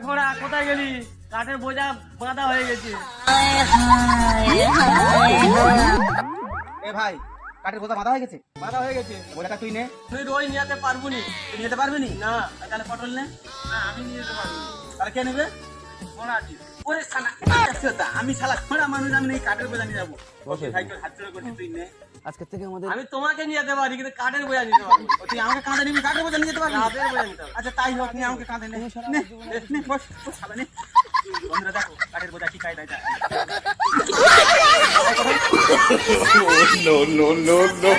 ঘোড়া কোথায় গেলি? কাঠের বোঝা বাঁধা হয়ে গেছে। এ ভাই, কাঠের বোঝা বাঁধা হয়ে গেছে? বাঁধা হয়ে গেছে। বোঝাটা তুই নে। তুই রই নিয়ে পারবো নি। তুই নিতে পারবি নি? না, তাহলে পটল নে। না আমি নিয়ে যেতে পারবো না। তাহলে কে নেবে? ঘোড়া দিয়ে। ওরে শালা, আমি শালা খোঁড়া মানুষ, আমি এই কাঠের বোঝা নিয়ে যাবো। Okay. ভাই তোর হাত জোড় করছি, তুই নে। আজকে থেকে আমাদের আমি তোমাকে নিয়ে যেতে পারি কিন্তু কাঠের বোঝা নিতে পারবো না। ও, তুই আমাকে কাঁধে নিবি, কাঠের বোঝা নিয়ে যেতে পারবি? কাঠের বোঝা নিতে পারবো। আচ্ছা তাই হোক, নিয়ে আমাকে কাঁধে নে। নে, নে, বস, বস, শালা নে। বন্ধুরা দেখো, কাঠের বোঝা কি কায়দায় যায়। no, no, no, no.